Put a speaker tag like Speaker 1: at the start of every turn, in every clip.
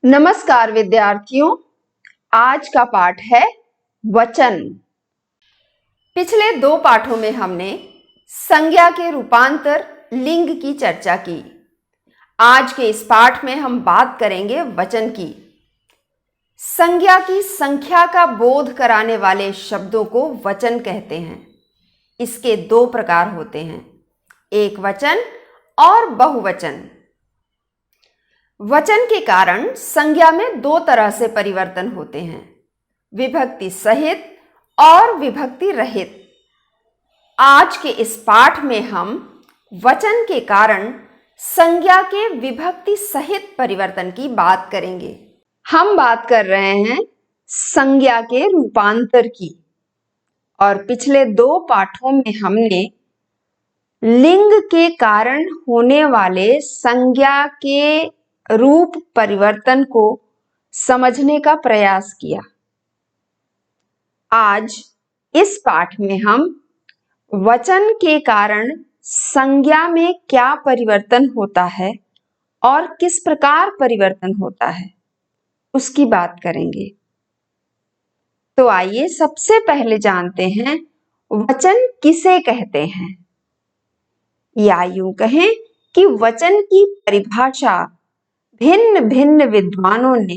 Speaker 1: नमस्कार विद्यार्थियों, आज का पाठ है वचन। पिछले दो पाठों में हमने संज्ञा के रूपांतर लिंग की चर्चा की। आज के इस पाठ में हम बात करेंगे वचन की। संज्ञा की संख्या का बोध कराने वाले शब्दों को वचन कहते हैं। इसके दो प्रकार होते हैं, एक वचन और बहुवचन। वचन के कारण संज्ञा में दो तरह से परिवर्तन होते हैं, विभक्ति सहित और विभक्ति रहित। आज के इस पाठ में हम वचन के कारण संज्ञा के विभक्ति सहित परिवर्तन की बात करेंगे। हम बात कर रहे हैं संज्ञा के रूपांतर की, और पिछले दो पाठों में हमने लिंग के कारण होने वाले संज्ञा के रूप परिवर्तन को समझने का प्रयास किया। आज इस पाठ में हम वचन के कारण संज्ञा में क्या परिवर्तन होता है और किस प्रकार परिवर्तन होता है उसकी बात करेंगे। तो आइए सबसे पहले जानते हैं वचन किसे कहते हैं, या यूं कहें कि वचन की परिभाषा भिन्न भिन्न विद्वानों ने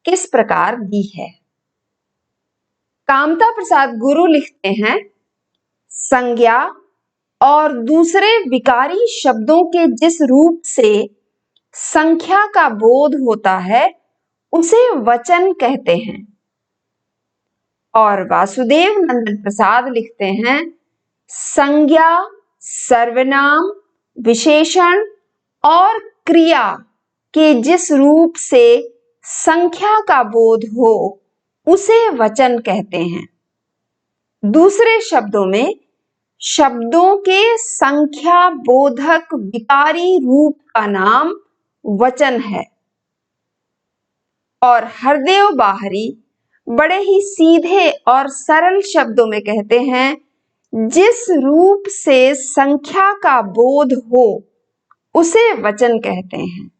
Speaker 1: किस प्रकार दी है। कामता प्रसाद गुरु लिखते हैं, संज्ञा और दूसरे विकारी शब्दों के जिस रूप से संख्या का बोध होता है उसे वचन कहते हैं। और वासुदेव नंदन प्रसाद लिखते हैं, संज्ञा, सर्वनाम, विशेषण और क्रिया के जिस रूप से संख्या का बोध हो उसे वचन कहते हैं। दूसरे शब्दों में शब्दों के संख्या बोधक विकारी रूप का नाम वचन है। और हरदेव बाहरी बड़े ही सीधे और सरल शब्दों में कहते हैं, जिस रूप से संख्या का बोध हो उसे वचन कहते हैं।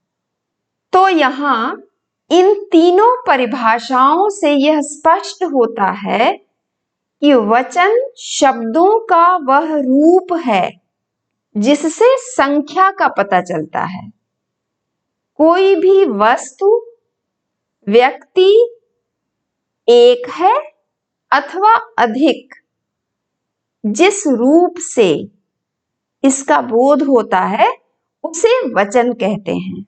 Speaker 1: तो यहाँ इन तीनों परिभाषाओं से यह स्पष्ट होता है कि वचन शब्दों का वह रूप है जिससे संख्या का पता चलता है। कोई भी वस्तु, व्यक्ति एक है अथवा अधिक, जिस रूप से इसका बोध होता है उसे वचन कहते हैं।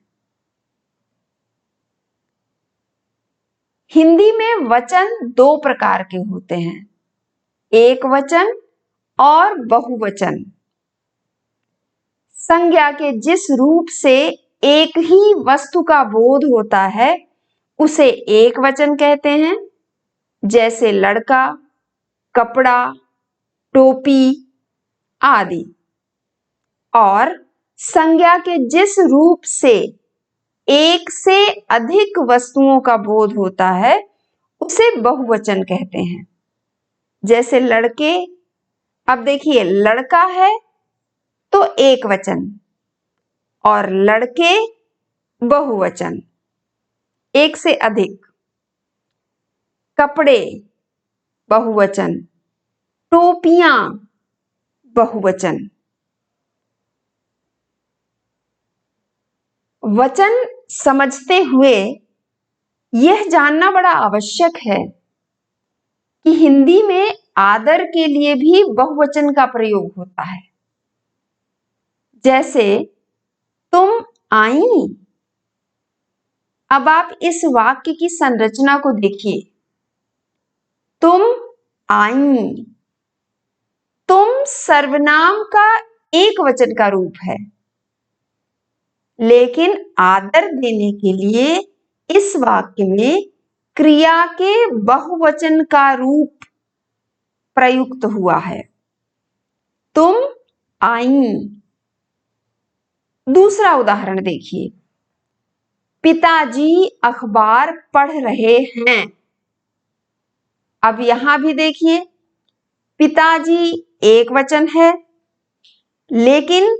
Speaker 1: हिंदी में वचन दो प्रकार के होते हैं, एक वचन और बहुवचन। संज्ञा के जिस रूप से एक ही वस्तु का बोध होता है उसे एक वचन कहते हैं, जैसे लड़का, कपड़ा, टोपी आदि। और संज्ञा के जिस रूप से एक से अधिक वस्तुओं का बोध होता है उसे बहुवचन कहते हैं, जैसे लड़के। अब देखिए, लड़का है तो एक वचन और लड़के बहुवचन, एक से अधिक। कपड़े बहुवचन, टोपियां बहुवचन। वचन समझते हुए यह जानना बड़ा आवश्यक है कि हिंदी में आदर के लिए भी बहुवचन का प्रयोग होता है, जैसे तुम आई। अब आप इस वाक्य की संरचना को देखिए, तुम आई। तुम सर्वनाम का एक वचन का रूप है, लेकिन आदर देने के लिए इस वाक्य में क्रिया के बहुवचन का रूप प्रयुक्त हुआ है, तुम आई। दूसरा उदाहरण देखिए, पिताजी अखबार पढ़ रहे हैं। अब यहां भी देखिए, पिताजी एक वचन है, लेकिन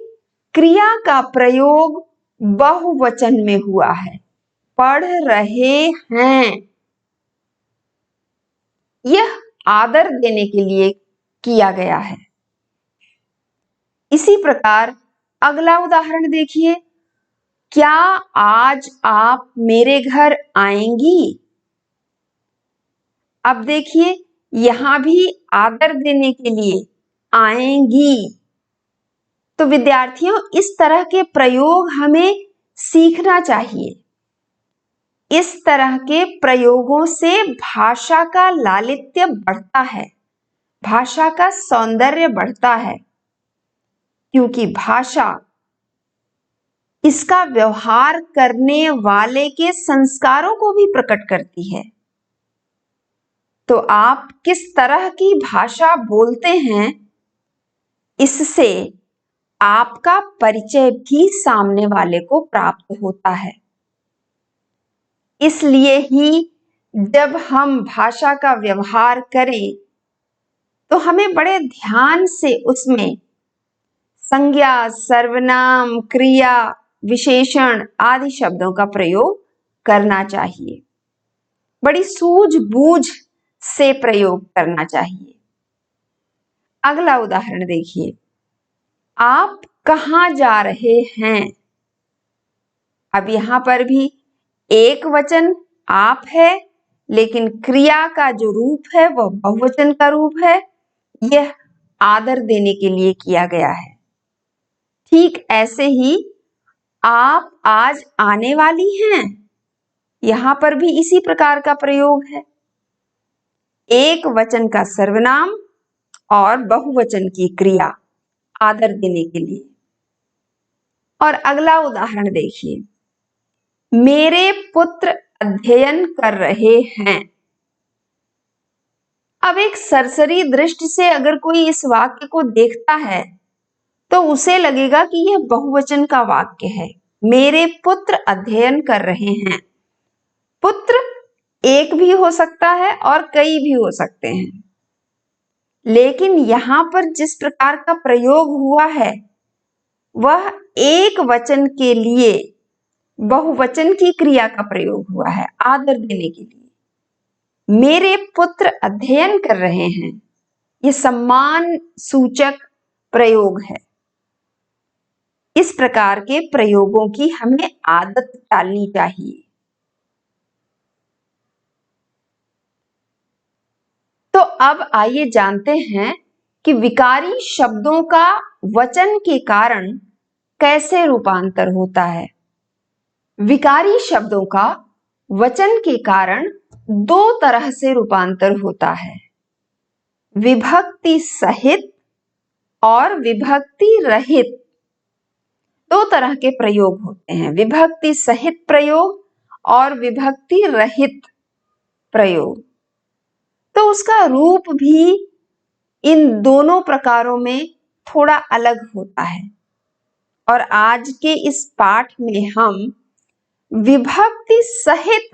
Speaker 1: क्रिया का प्रयोग बहुवचन में हुआ है। पढ़ रहे हैं। यह आदर देने के लिए किया गया है। इसी प्रकार अगला उदाहरण देखिए, क्या आज आप मेरे घर आएंगी? अब देखिए, यहां भी आदर देने के लिए आएंगी। तो विद्यार्थियों, इस तरह के प्रयोग हमें सीखना चाहिए। इस तरह के प्रयोगों से भाषा का लालित्य बढ़ता है, भाषा का सौंदर्य बढ़ता है, क्योंकि भाषा इसका व्यवहार करने वाले के संस्कारों को भी प्रकट करती है। तो आप किस तरह की भाषा बोलते हैं, इससे आपका परिचय भी सामने वाले को प्राप्त होता है। इसलिए ही जब हम भाषा का व्यवहार करें तो हमें बड़े ध्यान से उसमें संज्ञा, सर्वनाम, क्रिया, विशेषण आदि शब्दों का प्रयोग करना चाहिए। बड़ी सूझबूझ से प्रयोग करना चाहिए। अगला उदाहरण देखिए, आप कहाँ जा रहे हैं? अब यहां पर भी एक वचन आप है, लेकिन क्रिया का जो रूप है वह बहुवचन का रूप है। यह आदर देने के लिए किया गया है। ठीक ऐसे ही आप आज आने वाली हैं, यहां पर भी इसी प्रकार का प्रयोग है। एक वचन का सर्वनाम और बहुवचन की क्रिया आदर देने के लिए। और अगला उदाहरण देखिए, मेरे पुत्र अध्ययन कर रहे हैं। अब एक सरसरी दृष्टि से अगर कोई इस वाक्य को देखता है तो उसे लगेगा कि यह बहुवचन का वाक्य है। मेरे पुत्र अध्ययन कर रहे हैं। पुत्र एक भी हो सकता है और कई भी हो सकते हैं, लेकिन यहां पर जिस प्रकार का प्रयोग हुआ है वह एक वचन के लिए बहुवचन की क्रिया का प्रयोग हुआ है आदर देने के लिए। मेरे पुत्र अध्ययन कर रहे हैं, यह सम्मान सूचक प्रयोग है। इस प्रकार के प्रयोगों की हमें आदत डालनी चाहिए। तो अब आइए जानते हैं कि विकारी शब्दों का वचन के कारण कैसे रूपांतर होता है। विकारी शब्दों का वचन के कारण दो तरह से रूपांतर होता है, विभक्ति सहित और विभक्ति रहित। दो तरह के प्रयोग होते हैं, विभक्ति सहित प्रयोग और विभक्ति रहित प्रयोग। तो उसका रूप भी इन दोनों प्रकारों में थोड़ा अलग होता है। और आज के इस पाठ में हम विभक्ति सहित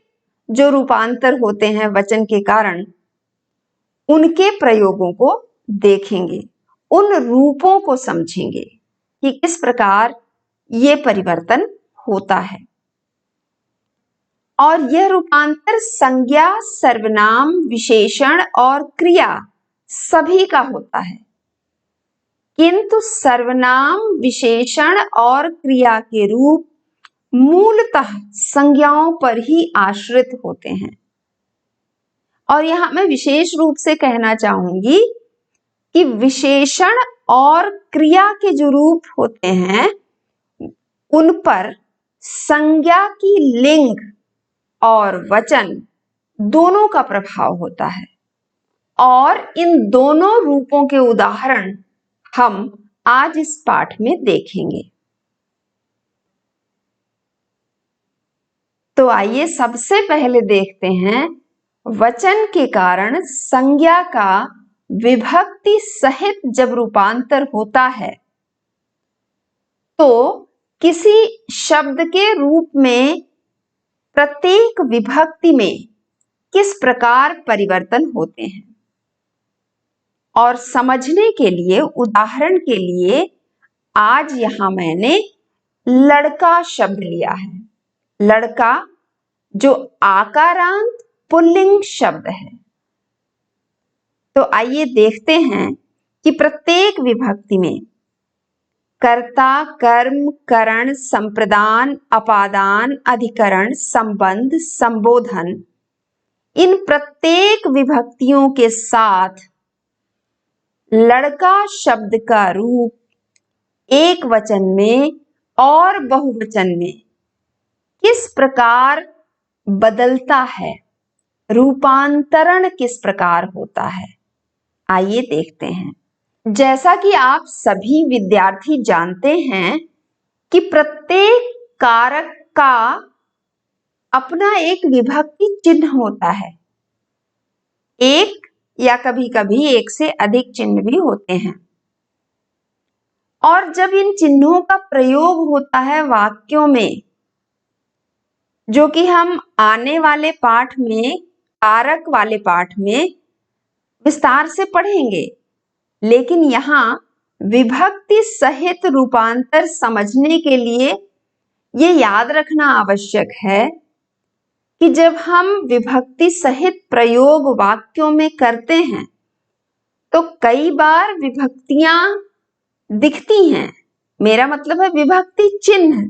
Speaker 1: जो रूपांतर होते हैं वचन के कारण, उनके प्रयोगों को देखेंगे, उन रूपों को समझेंगे कि किस प्रकार ये परिवर्तन होता है। और यह रूपांतर संज्ञा, सर्वनाम, विशेषण और क्रिया सभी का होता है, किंतु सर्वनाम, विशेषण और क्रिया के रूप मूलतः संज्ञाओं पर ही आश्रित होते हैं। और यहां मैं विशेष रूप से कहना चाहूंगी कि विशेषण और क्रिया के जो रूप होते हैं उन पर संज्ञा की लिंग और वचन दोनों का प्रभाव होता है। और इन दोनों रूपों के उदाहरण हम आज इस पाठ में देखेंगे। तो आइए सबसे पहले देखते हैं वचन के कारण संज्ञा का विभक्ति सहित जब रूपांतर होता है तो किसी शब्द के रूप में प्रत्येक विभक्ति में किस प्रकार परिवर्तन होते हैं। और समझने के लिए, उदाहरण के लिए आज यहां मैंने लड़का शब्द लिया है। लड़का जो आकारांत पुल्लिंग शब्द है। तो आइए देखते हैं कि प्रत्येक विभक्ति में कर्ता, कर्म, करण, संप्रदान, अपादान, अधिकरण, संबंध, संबोधन, इन प्रत्येक विभक्तियों के साथ लड़का शब्द का रूप एक वचन में और बहुवचन में किस प्रकार बदलता है, रूपांतरण किस प्रकार होता है, आइए देखते हैं। जैसा कि आप सभी विद्यार्थी जानते हैं कि प्रत्येक कारक का अपना एक विभक्ति चिन्ह होता है। एक या कभी कभी एक से अधिक चिन्ह भी होते हैं, और जब इन चिन्हों का प्रयोग होता है वाक्यों में, जो कि हम आने वाले पाठ में, कारक वाले पाठ में विस्तार से पढ़ेंगे, लेकिन यहाँ विभक्ति सहित रूपांतर समझने के लिए ये याद रखना आवश्यक है कि जब हम विभक्ति सहित प्रयोग वाक्यों में करते हैं तो कई बार विभक्तियां दिखती हैं, मेरा मतलब है विभक्ति चिन्ह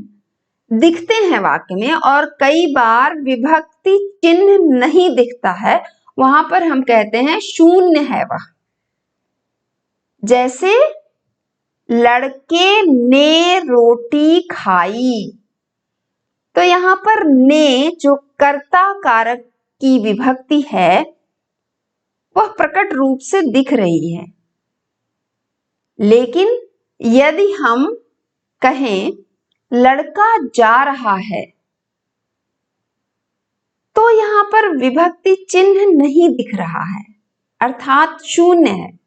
Speaker 1: दिखते हैं वाक्य में, और कई बार विभक्ति चिन्ह नहीं दिखता है, वहां पर हम कहते हैं शून्य है वह। जैसे लड़के ने रोटी खाई, तो यहां पर ने जो कर्ता कारक की विभक्ति है वह प्रकट रूप से दिख रही है। लेकिन यदि हम कहें लड़का जा रहा है, तो यहां पर विभक्ति चिन्ह नहीं दिख रहा है, अर्थात शून्य है।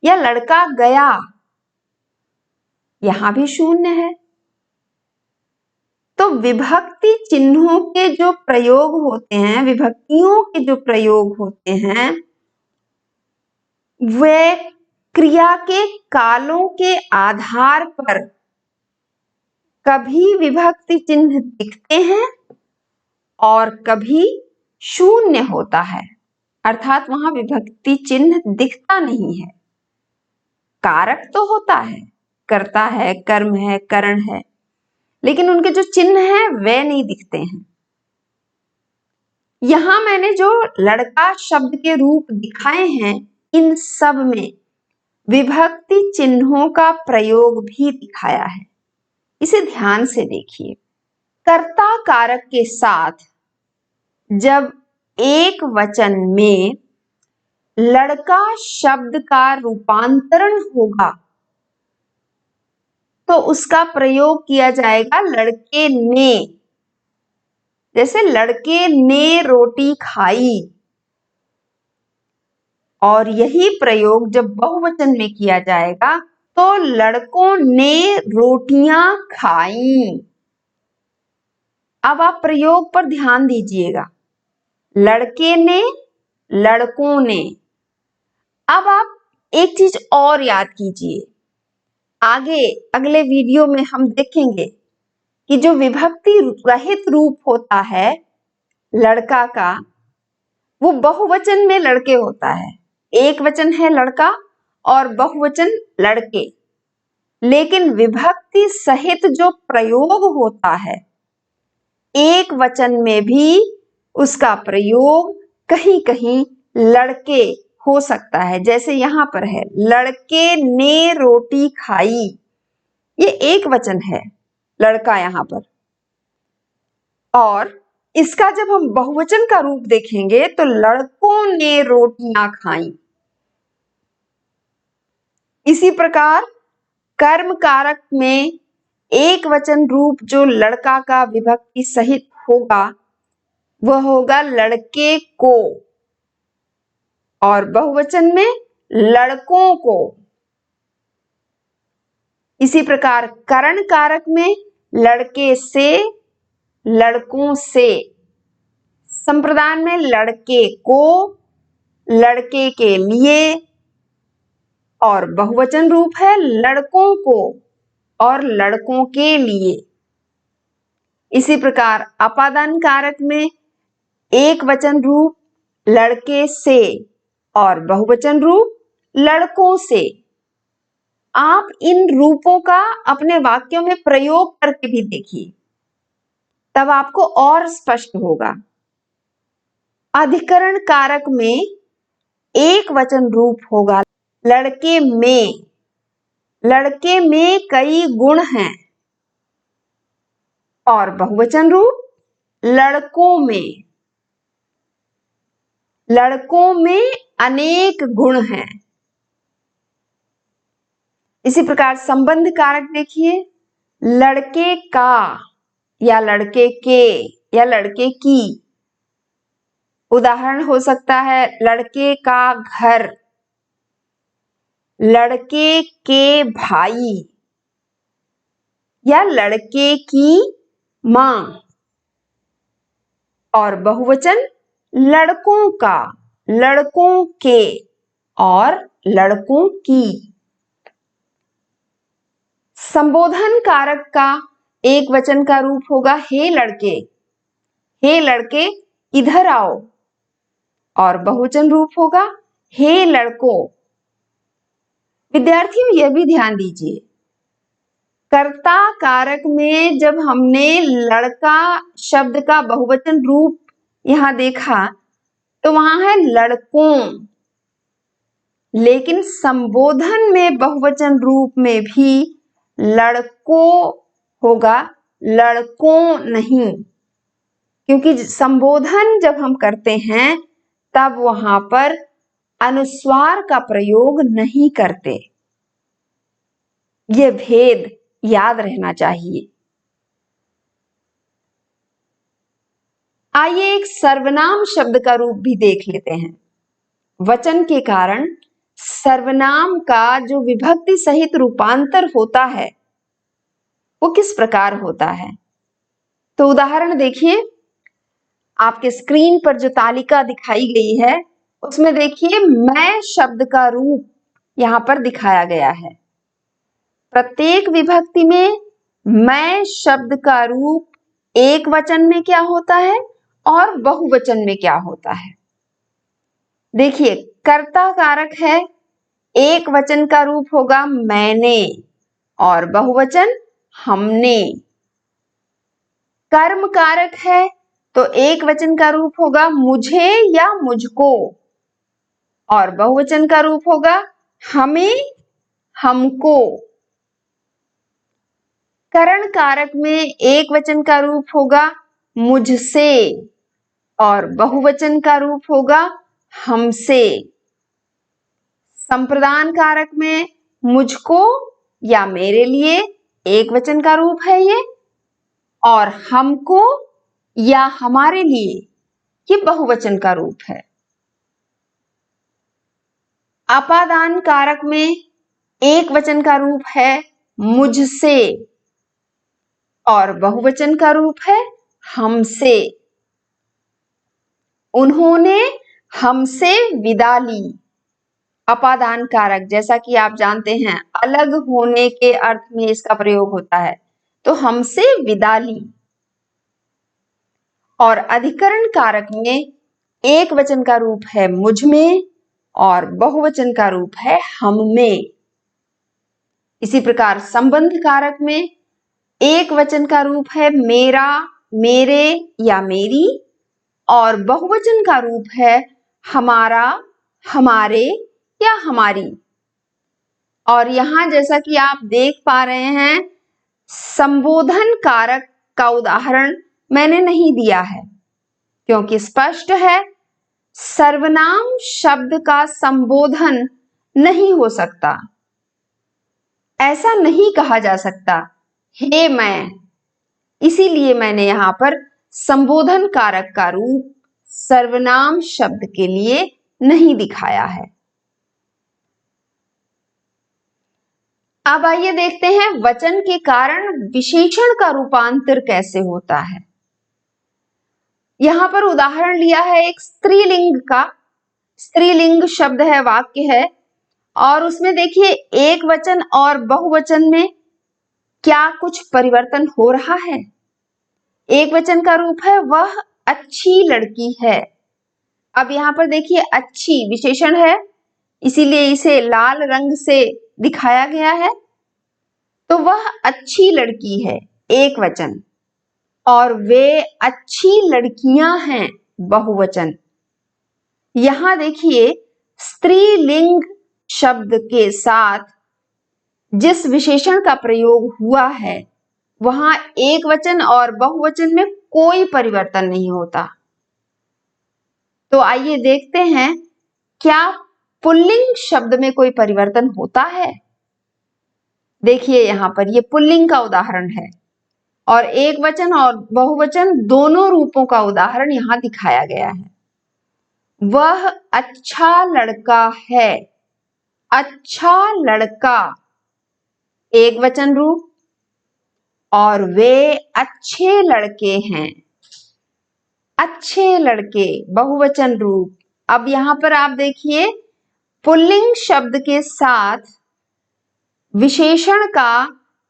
Speaker 1: या लड़का गया, यहां भी शून्य है। तो विभक्ति चिन्हों के जो प्रयोग होते हैं, विभक्तियों के जो प्रयोग होते हैं, वे क्रिया के कालों के आधार पर कभी विभक्ति चिन्ह दिखते हैं और कभी शून्य होता है, अर्थात वहां विभक्ति चिन्ह दिखता नहीं है। कारक तो होता है, कर्ता है, कर्म है, करण है, लेकिन उनके जो चिन्ह हैं वे नहीं दिखते हैं। यहां मैंने जो लड़का शब्द के रूप दिखाए हैं, इन सब में विभक्ति चिन्हों का प्रयोग भी दिखाया है। इसे ध्यान से देखिए। कर्ता कारक के साथ जब एक वचन में लड़का शब्द का रूपांतरण होगा तो उसका प्रयोग किया जाएगा लड़के ने। जैसे लड़के ने रोटी खाई, और यही प्रयोग जब बहुवचन में किया जाएगा तो लड़कों ने रोटियां खाई। अब आप प्रयोग पर ध्यान दीजिएगा, लड़के ने, लड़कों ने। अब आप एक चीज और याद कीजिए, आगे अगले वीडियो में हम देखेंगे कि जो विभक्ति रहित रूप होता है लड़का का, वो बहुवचन में लड़के होता है। एक वचन है लड़का और बहुवचन लड़के, लेकिन विभक्ति सहित जो प्रयोग होता है एक वचन में भी उसका प्रयोग कहीं कहीं लड़के हो सकता है। जैसे यहां पर है लड़के ने रोटी खाई, ये एक वचन है लड़का यहां पर, और इसका जब हम बहुवचन का रूप देखेंगे तो लड़कों ने रोटियां खाई। इसी प्रकार कर्म कारक में एक वचन रूप जो लड़का का विभक्ति सहित होगा वह होगा लड़के को, और बहुवचन में लड़कों को। इसी प्रकार करण कारक में लड़के से, लड़कों से। संप्रदान में लड़के को, लड़के के लिए, और बहुवचन रूप है लड़कों को और लड़कों के लिए। इसी प्रकार अपादान कारक में एक वचन रूप लड़के से और बहुवचन रूप लड़कों से। आप इन रूपों का अपने वाक्यों में प्रयोग करके भी देखिए, तब आपको और स्पष्ट होगा। अधिकरण कारक में एक वचन रूप होगा लड़के में। लड़के में कई गुण हैं। और बहुवचन रूप लड़कों में। लड़कों में अनेक गुण हैं। इसी प्रकार संबंध कारक देखिए, लड़के का या लड़के के या लड़के की। उदाहरण हो सकता है लड़के का घर, लड़के के भाई या लड़के की मां। और बहुवचन लड़कों का, लड़कों के और लड़कों की। संबोधन कारक का एक वचन का रूप होगा हे लड़के। हे लड़के इधर आओ। और बहुवचन रूप होगा हे लड़कों। विद्यार्थियों यह भी ध्यान दीजिए, कर्ता कारक में जब हमने लड़का शब्द का बहुवचन रूप यहां देखा तो वहां है लड़कों, लेकिन संबोधन में बहुवचन रूप में भी लड़कों होगा, लड़कों नहीं। क्योंकि संबोधन जब हम करते हैं तब वहां पर अनुस्वार का प्रयोग नहीं करते। यह भेद याद रहना चाहिए। आइए एक सर्वनाम शब्द का रूप भी देख लेते हैं। वचन के कारण सर्वनाम का जो विभक्ति सहित रूपांतर होता है वो किस प्रकार होता है। तो उदाहरण देखिए, आपके स्क्रीन पर जो तालिका दिखाई गई है उसमें देखिए मैं शब्द का रूप यहां पर दिखाया गया है। प्रत्येक विभक्ति में मैं शब्द का रूप एक वचन में क्या होता है और बहुवचन में क्या होता है। देखिए कर्ता कारक है, एक वचन का रूप होगा मैंने और बहुवचन हमने। कर्म कारक है तो एक वचन का रूप होगा मुझे या मुझको और बहुवचन का रूप होगा हमें, हमको। करण कारक में एक वचन का रूप होगा मुझसे और बहुवचन का रूप होगा हमसे। संप्रदान कारक में मुझको या मेरे लिए एक वचन का रूप है ये, और हमको या हमारे लिए ये बहुवचन का रूप है। अपादान कारक में एक वचन का रूप है मुझसे और बहुवचन का रूप है हमसे। उन्होंने हमसे विदा ली। अपादान कारक जैसा कि आप जानते हैं अलग होने के अर्थ में इसका प्रयोग होता है, तो हमसे विदा ली। और अधिकरण कारक में एक वचन का रूप है मुझ में और बहुवचन का रूप है हम में। इसी प्रकार संबंध कारक में एक वचन का रूप है मेरा, मेरे या मेरी और बहुवचन का रूप है हमारा, हमारे या हमारी। और यहां जैसा कि आप देख पा रहे हैं संबोधन कारक का उदाहरण मैंने नहीं दिया है क्योंकि स्पष्ट है सर्वनाम शब्द का संबोधन नहीं हो सकता। ऐसा नहीं कहा जा सकता हे मैं, इसीलिए मैंने यहां पर संबोधन कारक का रूप सर्वनाम शब्द के लिए नहीं दिखाया है। अब आइए देखते हैं वचन के कारण विशेषण का रूपांतर कैसे होता है। यहां पर उदाहरण लिया है एक स्त्रीलिंग का। स्त्रीलिंग शब्द है, वाक्य है, और उसमें देखिए एक वचन और बहुवचन में क्या कुछ परिवर्तन हो रहा है। एक वचन का रूप है वह अच्छी लड़की है। अब यहाँ पर देखिए अच्छी विशेषण है, इसीलिए इसे लाल रंग से दिखाया गया है। तो वह अच्छी लड़की है एक वचन, और वे अच्छी लड़कियां हैं बहुवचन। यहां देखिए स्त्रीलिंग शब्द के साथ जिस विशेषण का प्रयोग हुआ है वहां एक वचन और बहुवचन में कोई परिवर्तन नहीं होता। तो आइए देखते हैं क्या पुल्लिंग शब्द में कोई परिवर्तन होता है। देखिए यहां पर ये पुल्लिंग का उदाहरण है और एक वचन और बहुवचन दोनों रूपों का उदाहरण यहां दिखाया गया है। वह अच्छा लड़का है, अच्छा लड़का एक वचन रूप, और वे अच्छे लड़के हैं, अच्छे लड़के बहुवचन रूप। अब यहां पर आप देखिए पुल्लिंग शब्द के साथ विशेषण का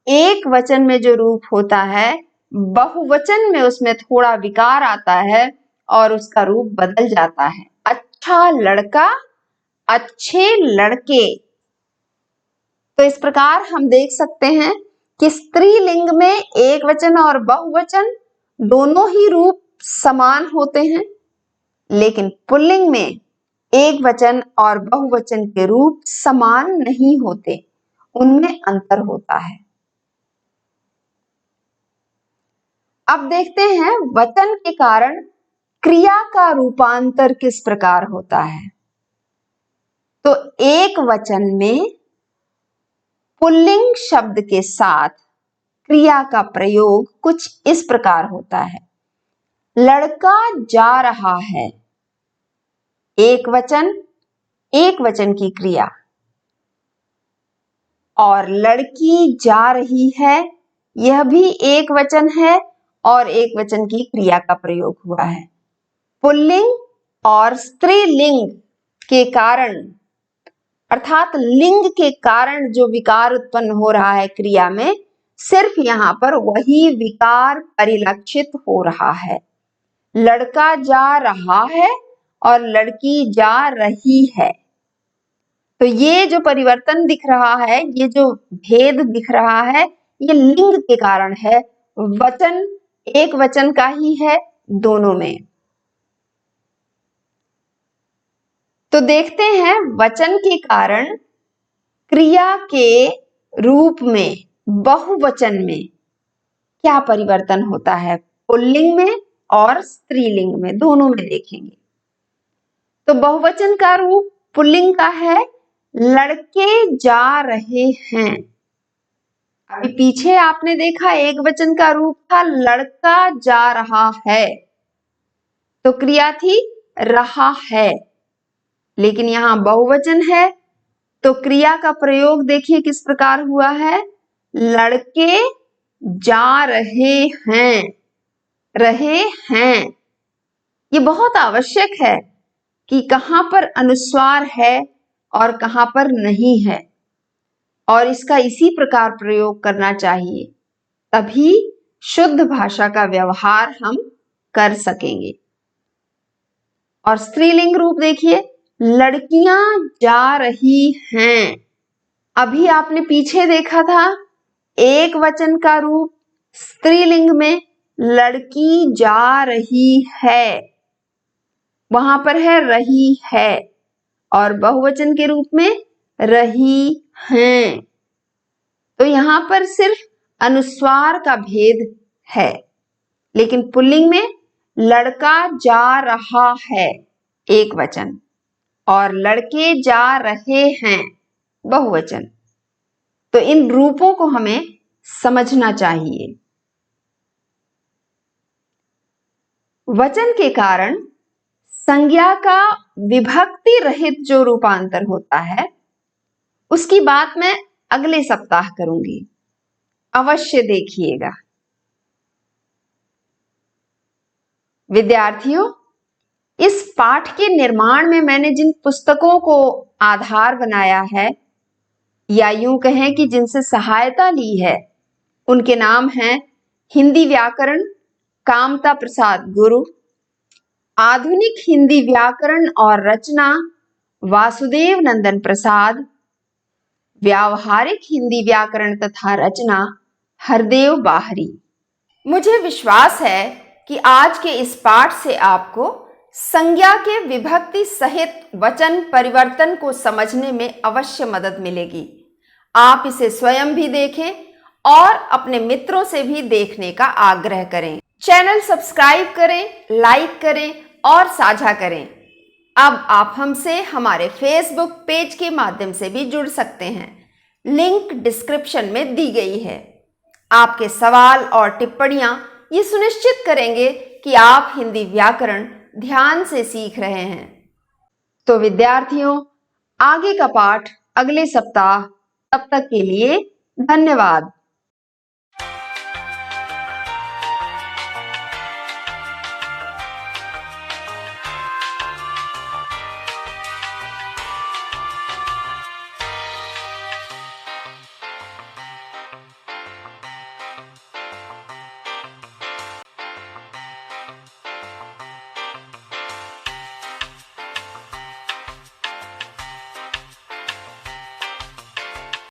Speaker 1: एक वचन में जो रूप होता है बहुवचन में उसमें थोड़ा विकार आता है और उसका रूप बदल जाता है। अच्छा लड़का, अच्छे लड़के। तो इस प्रकार हम देख सकते हैं कि स्त्रीलिंग में एक वचन और बहुवचन दोनों ही रूप समान होते हैं, लेकिन पुल्लिंग में एक वचन और बहुवचन के रूप समान नहीं होते, उनमें अंतर होता है। अब देखते हैं वचन के कारण क्रिया का रूपांतर किस प्रकार होता है। तो एक वचन में पुल्लिंग शब्द के साथ क्रिया का प्रयोग कुछ इस प्रकार होता है। लड़का जा रहा है, एक वचन की क्रिया, और लड़की जा रही है, यह भी एक वचन है और एक वचन की क्रिया का प्रयोग हुआ है। पुल्लिंग और स्त्रीलिंग के कारण अर्थात लिंग के कारण जो विकार उत्पन्न हो रहा है क्रिया में, सिर्फ यहां पर वही विकार परिलक्षित हो रहा है। लड़का जा रहा है और लड़की जा रही है। तो ये जो परिवर्तन दिख रहा है, ये जो भेद दिख रहा है, ये लिंग के कारण है। वचन एक वचन का ही है दोनों में। तो देखते हैं वचन के कारण क्रिया के रूप में बहुवचन में क्या परिवर्तन होता है, पुल्लिंग में और स्त्रीलिंग में, दोनों में देखेंगे। तो बहुवचन का रूप पुल्लिंग का है, लड़के जा रहे हैं। अभी पीछे आपने देखा एक वचन का रूप था लड़का जा रहा है, तो क्रिया थी रहा है, लेकिन यहां बहुवचन है तो क्रिया का प्रयोग देखिए किस प्रकार हुआ है, लड़के जा रहे हैं, रहे हैं। ये बहुत आवश्यक है कि कहां पर अनुस्वार है और कहां पर नहीं है, और इसका इसी प्रकार प्रयोग करना चाहिए, तभी शुद्ध भाषा का व्यवहार हम कर सकेंगे। और स्त्रीलिंग रूप देखिए, लड़कियां जा रही हैं। अभी आपने पीछे देखा था एक वचन का रूप स्त्रीलिंग में लड़की जा रही है, वहां पर है रही है, और बहुवचन के रूप में रही हैं। तो यहां पर सिर्फ अनुस्वार का भेद है, लेकिन पुल्लिंग में लड़का जा रहा है एक वचन और लड़के जा रहे हैं बहुवचन। तो इन रूपों को हमें समझना चाहिए। वचन के कारण संज्ञा का विभक्ति रहित जो रूपांतर होता है उसकी बात मैं अगले सप्ताह करूंगी, अवश्य देखिएगा। विद्यार्थियों, इस पाठ के निर्माण में मैंने जिन पुस्तकों को आधार बनाया है या यूं कहें कि जिनसे सहायता ली है, उनके नाम हैं हिंदी व्याकरण, कामता प्रसाद गुरु। आधुनिक हिंदी व्याकरण और रचना वासुदेव नंदन प्रसाद। व्यावहारिक हिंदी व्याकरण तथा रचना हरदेव बाहरी। मुझे विश्वास है कि आज के इस पाठ से आपको संज्ञा के विभक्ति सहित वचन परिवर्तन को समझने में अवश्य मदद मिलेगी। आप इसे स्वयं भी देखें और अपने मित्रों से भी देखने का आग्रह करें। चैनल सब्सक्राइब करें, लाइक करें और साझा करें। अब आप हमसे हमारे फेसबुक पेज के माध्यम से भी जुड़ सकते हैं। लिंक डिस्क्रिप्शन में दी गई है। आपके सवाल और टिप्पणियां ये सुनिश्चित करेंगे कि आप हिंदी व्याकरण ध्यान से सीख रहे हैं। तो विद्यार्थियों, आगे का पाठ अगले सप्ताह। तब तक के लिए धन्यवाद।